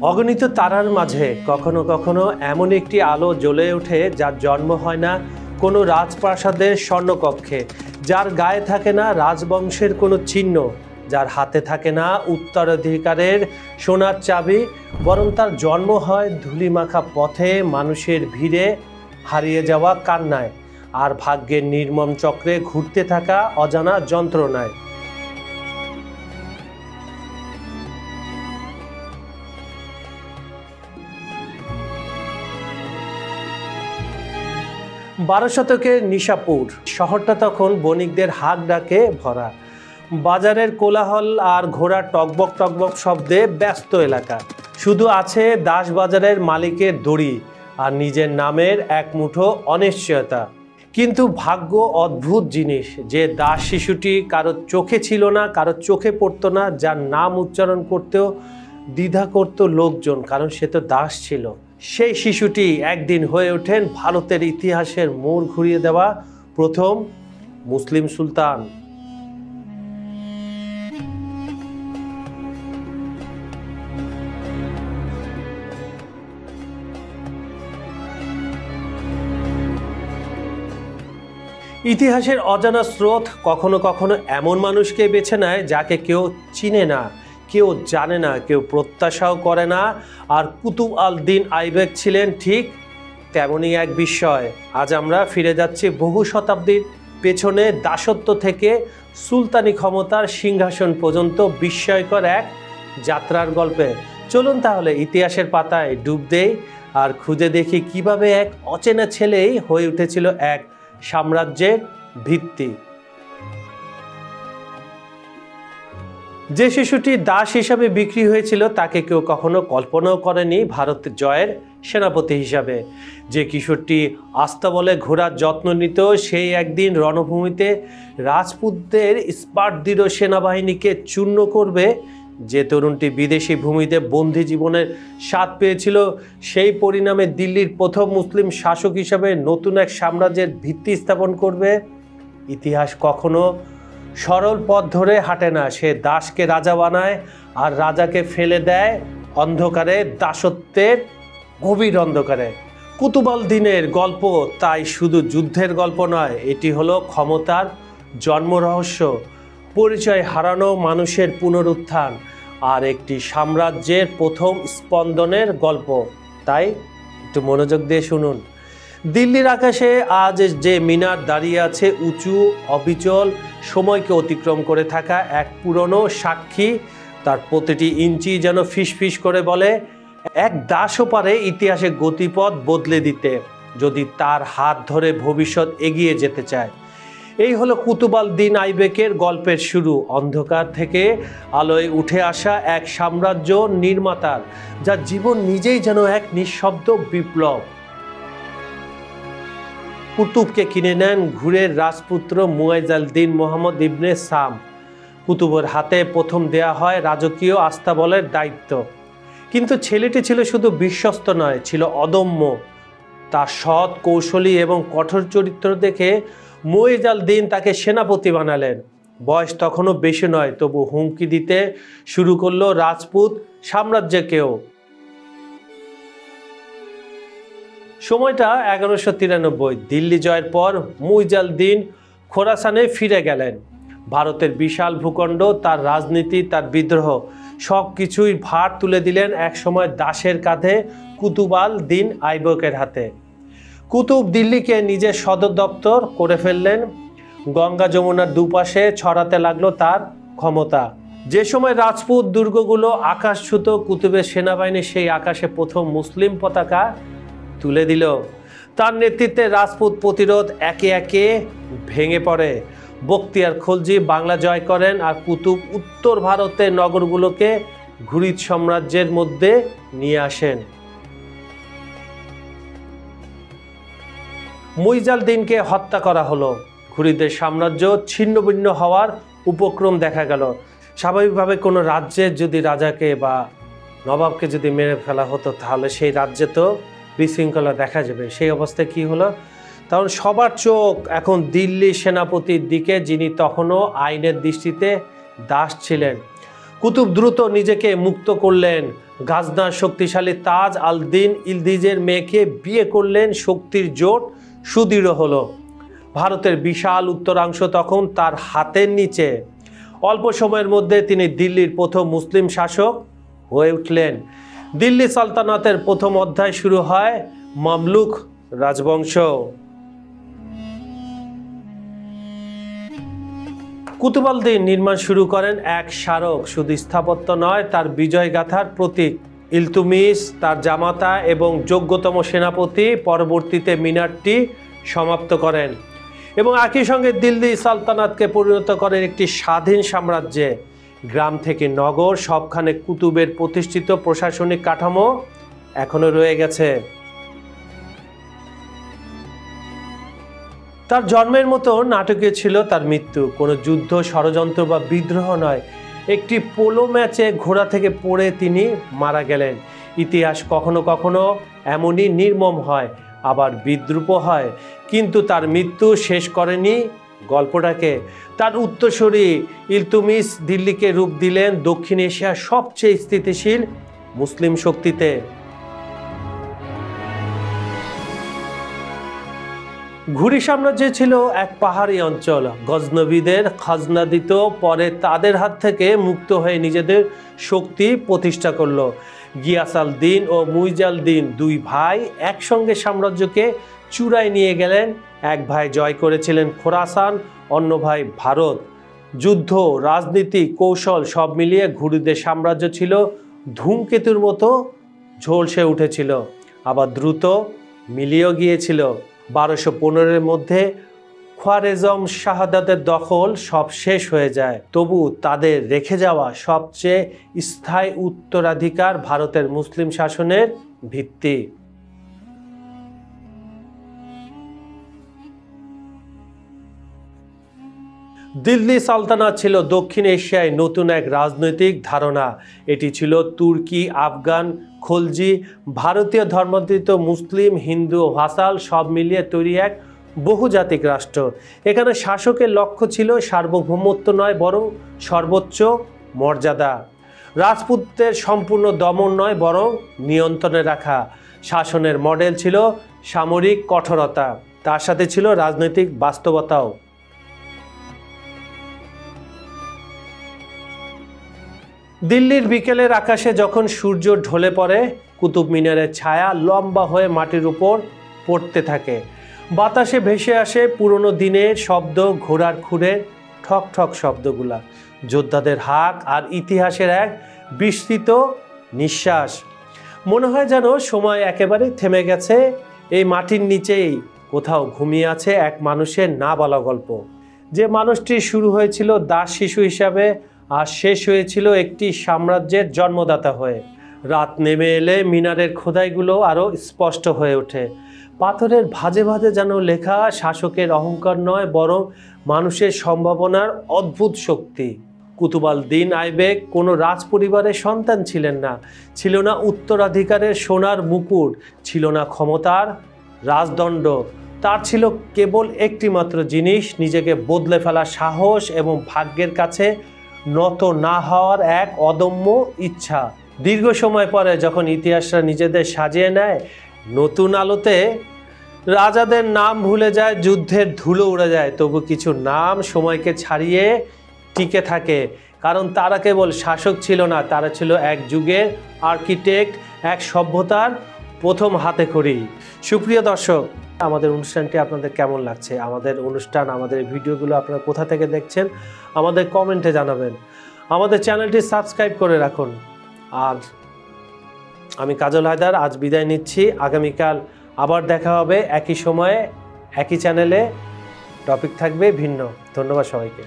অগণিত তারার মাঝে কখনো কখনো এমন একটি আলো জ্বলে ওঠে যার জন্ম হয় না কোনো রাজপ্রাসাদের স্বর্ণকক্ষে, যার গায়ে থাকে না রাজবংশের কোনো চিহ্ন, যার হাতে থাকে না উত্তরাধিকারের সোনার চাবি, বরং তার জন্ম হয় ধূলিমাখা পথে, মানুষের ভিড়ে, হারিয়ে যাওয়া কান্নায়, আর ভাগ্যের নির্মম চক্রে ঘুরতে থাকা অজানা যন্ত্রণায়। 12 শতকের নিশাপুর শহরটা তখন বণিকদের হাক ডাকে ভরা। বাজারের কোলাহল আর ঘোড়ার টকবক টকবক শব্দে ব্যস্ত এলাকা। শুধু আছে দাস বাজারের মালিকের দড়ি আর নিজের নামের এক মুঠো অনিশ্চয়তা। কিন্তু ভাগ্য অদ্ভুত জিনিস, যে দাস শিশুটি কারো চোখে ছিল না, কারো চোখে পড়তো না, যার নাম উচ্চারণ করতেও দ্বিধা করত লোকজন, কারণ সে তো দাস ছিল। সেই শিশুটি একদিন হয়ে ওঠেন ভারতের ইতিহাসের মোড় ঘুরিয়ে দেওয়া প্রথম মুসলিম সুলতান। ইতিহাসের অজানা স্রোত কখনো কখনো এমন মানুষকে বেছে নেয় যাকে কেউ চিনে না, কেউ জানে না, কেউ প্রত্যাশাও করে না। আর কুতুব আল দিন আইবেক ছিলেন ঠিক তেমনই এক বিস্ময়। আজ আমরা ফিরে যাচ্ছি বহু শতাব্দীর পেছনে, দাসত্ব থেকে সুলতানি ক্ষমতার সিংহাসন পর্যন্ত বিস্ময়কর এক যাত্রার গল্পে। চলুন তাহলে ইতিহাসের পাতায় ডুব দেই আর খুঁজে দেখি কিভাবে এক অচেনা ছেলেই হয়ে উঠেছিল এক সাম্রাজ্যের ভিত্তি। যে শিশুটি দাস হিসাবে বিক্রি হয়েছিল তাকে কেউ কখনো কল্পনাও করেনি ভারত জয়ের সেনাপতি হিসাবে। যে কিশোরটি আস্তাবলে ঘোড়ার যত্ন নিত, সেই একদিন রণভূমিতে রাজপুতদের স্পার্ধীয় সেনাবাহিনীকে চূর্ণ করবে। যে তরুণটি বিদেশি ভূমিতে বন্দী জীবনের স্বাদ পেয়েছিল, সেই পরিণামে দিল্লির প্রথম মুসলিম শাসক হিসাবে নতুন এক সাম্রাজ্যের ভিত্তি স্থাপন করবে। ইতিহাস কখনো সরল পথ ধরে হাঁটে না, সে দাসকে রাজা বানায় আর রাজাকে ফেলে দেয় অন্ধকারে, দাসত্বের গভীর অন্ধকারে। কুতুব আল দিনের গল্প তাই শুধু যুদ্ধের গল্প নয়, এটি হলো ক্ষমতার জন্ম রহস্য, পরিচয় হারানো মানুষের পুনরুত্থান আর একটি সাম্রাজ্যের প্রথম স্পন্দনের গল্প। তাই একটু মনোযোগ দিয়ে শুনুন। দিল্লির আকাশে আজ যে মিনার দাঁড়িয়ে আছে, উঁচু, অবিচল, সময়কে অতিক্রম করে থাকা এক পুরনো সাক্ষী। তার প্রতিটি ইঞ্চি যেন ফিসফিস করে বলে, এক দাসও পারে ইতিহাসে গতিপথ বদলে দিতে, যদি তার হাত ধরে ভবিষ্যৎ এগিয়ে যেতে চায়। এই হলো কুতুব আল দিন আইবেকের গল্পের শুরু, অন্ধকার থেকে আলোয় উঠে আসা এক সাম্রাজ্য নির্মাতার, যার জীবন নিজেই যেন এক নিঃশব্দ বিপ্লব। কুতুবকে কিনে নেন ঘুরের রাজপুত্র মুয়াইজ আল দিন মোহাম্মদ ইবনে সাম। কুতুবের হাতে প্রথম দেয়া হয় রাজকীয় আস্তাবলের দায়িত্ব। কিন্তু ছেলেটি ছিল শুধু বিশ্বস্ত নয়, ছিল অদম্য। তার সৎ, কৌশলী এবং কঠোর চরিত্র দেখে মুয়াইজ আল দিন তাকে সেনাপতি বানালেন। বয়স তখনও বেশি নয়, তবু হুমকি দিতে শুরু করলো রাজপুত সাম্রাজ্যকেও। সময়টা 1193। দিল্লি জয়ের পর মুইজ আল দিন খোরাসানে ফিরে গেলেন। ভারতের বিশাল ভূখণ্ড, তার রাজনীতি, তার বিদ্রোহ, সব কিছুই ভার তুলে দিলেন একসময় দাসের কাঁধে, কুতুব আল দিন আইবেকের হাতে। কুতুব দিল্লিকে নিজের সদর দপ্তর করে ফেললেন। গঙ্গা যমুনার দুপাশে ছড়াতে লাগলো তার ক্ষমতা। যে সময় রাজপুত দুর্গগুলো আকাশ ছুঁতো, কুতুবের সেনাবাহিনী সেই আকাশে প্রথম মুসলিম পতাকা তুলে দিল। তার নেতৃত্বে রাজপুত প্রতিরোধ একে একে ভেঙে পড়ে। বখতিয়ার খলজি বাংলা জয় করেন আর কুতুব উত্তর ভারতের নগরগুলোকে ঘুরিদ সাম্রাজ্যের মধ্যে নিয়ে আসেন। মুইজ আল দিনকে হত্যা করা হলো। ঘুরিদের সাম্রাজ্য ছিন্ন ভিন্ন হওয়ার উপক্রম দেখা গেল। স্বাভাবিকভাবে কোনো রাজ্যের যদি রাজাকে বা নবাবকে যদি মেরে ফেলা হতো, তাহলে সেই রাজ্যে তো বিশৃঙ্খলা দেখা যাবে। সেই অবস্থায় কি হলো, তখন সবার চোখ এখন দিল্লি সেনাপতির দিকে, যিনি তখনও আইনের দৃষ্টিতে দাস ছিলেন। কুতুব দ্রুত নিজেকে মুক্ত করলেন। গাজনার শক্তিশালী তাজ আল দিন ইলদিজের মেয়েকে বিয়ে করলেন। শক্তির জোট সুদৃঢ় হলো। ভারতের বিশাল উত্তরাংশ তখন তার হাতের নিচে। অল্প সময়ের মধ্যে তিনি দিল্লির প্রথম মুসলিম শাসক হয়ে উঠলেন। দিল্লি সালতানাতের প্রথম অধ্যায় শুরু হয় মামলুক রাজবংশ। কুতুব আল দিন নির্মাণ শুরু করেন এক স্মারক, শুধু স্থাপত্য নয়, তার বিজয় গাথার প্রতীক। ইলতুমিশ, তার জামাতা এবং যোগ্যতম সেনাপতি পরবর্তীতে মিনারটি সমাপ্ত করেন এবং একই সঙ্গে দিল্লি সালতানাতকে পরিণত করেন একটি স্বাধীন সাম্রাজ্যে। গ্রাম থেকে নগর সবখানে কুতুবের প্রতিষ্ঠিত প্রশাসনিক কাঠামো এখনো রয়ে গেছে। তার জন্মের মতো নাটকীয় ছিল তার মৃত্যু। কোনো যুদ্ধ, ষড়যন্ত্র বা বিদ্রোহ নয়, একটি পোলো ম্যাচে ঘোড়া থেকে পড়ে তিনি মারা গেলেন। ইতিহাস কখনো কখনো এমনই নির্মম হয়, আবার বিদ্রূপ হয়, কিন্তু তার মৃত্যু শেষ করেনি গল্পটাকে। তার উত্তরসূরি ইলতুমিশ দিল্লিকে রূপ দিলেন দক্ষিণ এশিয়ার সবচেয়ে স্থিতিশীল মুসলিম শক্তিতে। ঘুরি সাম্রাজ্য ছিল এক পাহাড়ি অঞ্চল। গজনবীদের খাজনা দিত, পরে তাদের হাত থেকে মুক্ত হয়ে নিজেদের শক্তি প্রতিষ্ঠা করল। গিয়াস আল দিন ও মুইজাল দিন দুই ভাই একসঙ্গে সাম্রাজ্যকে চূড়ায় নিয়ে গেলেন। এক ভাই জয় করেছিলেন খোরাসান, অন্য ভাই ভারত। যুদ্ধ, রাজনীতি, কৌশল সব মিলিয়ে ঘুরিদের সাম্রাজ্য ছিল ধূমকেতুর মতো ঝলসে উঠেছিল, আবার দ্রুত মিলিয়েও গিয়েছিল। 1215-এর মধ্যে খোয়ারেজম শাহাদাতের দখল সব শেষ হয়ে যায়, তবু তাদের রেখে যাওয়া সবচেয়ে স্থায়ী উত্তরাধিকার ভারতের মুসলিম শাসনের ভিত্তি। দিল্লি সালতানাত ছিল দক্ষিণ এশিয়ায় নতুন এক রাজনৈতিক ধারণা। এটি ছিল তুর্কি, আফগান, খলজি, ভারতীয় ধর্মান্তরিত মুসলিম, হিন্দু ও ভাসাল সব মিলিয়ে তৈরি এক বহুজাতিক রাষ্ট্র। এখানে শাসকের লক্ষ্য ছিল সার্বভৌমত্ব নয়, বরং সর্বোচ্চ মর্যাদা। রাজপুতদের সম্পূর্ণ দমন নয়, বরং নিয়ন্ত্রণে রাখা। শাসনের মডেল ছিল সামরিক কঠোরতা, তার সাথে ছিল রাজনৈতিক বাস্তবতাও। দিল্লির বিকেলের আকাশে যখন সূর্য ঢলে পড়ে, কুতুব মিনারের ছায়া লম্বা হয়ে মাটির উপর পড়তে থাকে। বাতাসে ভেসে আসে পুরনো দিনের শব্দ, ঘোড়ার খুরের ঠক ঠক শব্দগুলা, যোদ্ধাদের হাক আর ইতিহাসের এক বিস্তৃত নিঃশ্বাস। মনে হয় যেন সময় একেবারে থেমে গেছে। এই মাটির নিচেই কোথাও ঘুমিয়ে আছে এক মানুষের না বলা গল্প, যে মানুষটি শুরু হয়েছিল দাস শিশু হিসাবে আর শেষ হয়েছিল একটি সাম্রাজ্যের জন্মদাতা হয়ে। রাত নেমে এলে মিনারের খোদাইগুলো আরও স্পষ্ট হয়ে ওঠে। পাথরের ভাঁজে ভাঁজে যেন লেখা শাসকের অহংকার নয়, বরং মানুষের সম্ভাবনার অদ্ভুত শক্তি। কুতুব আল দিন আইবেক কোনো রাজ পরিবারের সন্তান ছিলেন না, ছিল না উত্তরাধিকারের সোনার মুকুট, ছিল না ক্ষমতার রাজদণ্ড। তার ছিল কেবল একটি মাত্র জিনিস, নিজেকে বদলে ফেলার সাহস এবং ভাগ্যের কাছে নত না হওয়ার এক অদম্য ইচ্ছা। দীর্ঘ সময় পরে যখন ইতিহাসরা নিজেদের সাজিয়ে নেয় নতুন আলোতে, রাজাদের নাম ভুলে যায়, যুদ্ধের ধুলো উড়ে যায়, তবু কিছু নাম সময়কে ছাড়িয়ে টিকে থাকে, কারণ তারা কেবল শাসক ছিল না, তারা ছিল এক যুগের আর্কিটেক্ট, এক সভ্যতার প্রথম হাতেখড়ি। সুপ্রিয় দর্শক, আমাদের অনুষ্ঠানটি আপনাদের কেমন লাগছে? আমাদের অনুষ্ঠান, আমাদের ভিডিওগুলো আপনারা কোথা থেকে দেখছেন আমাদের কমেন্টে জানাবেন। আমাদের চ্যানেলটি সাবস্ক্রাইব করে রাখুন। আর আমি কাজল হায়দার আজ বিদায় নিচ্ছি। আগামীকাল আবার দেখা হবে একই সময়ে একই চ্যানেলে, টপিক থাকবে ভিন্ন। ধন্যবাদ সবাইকে।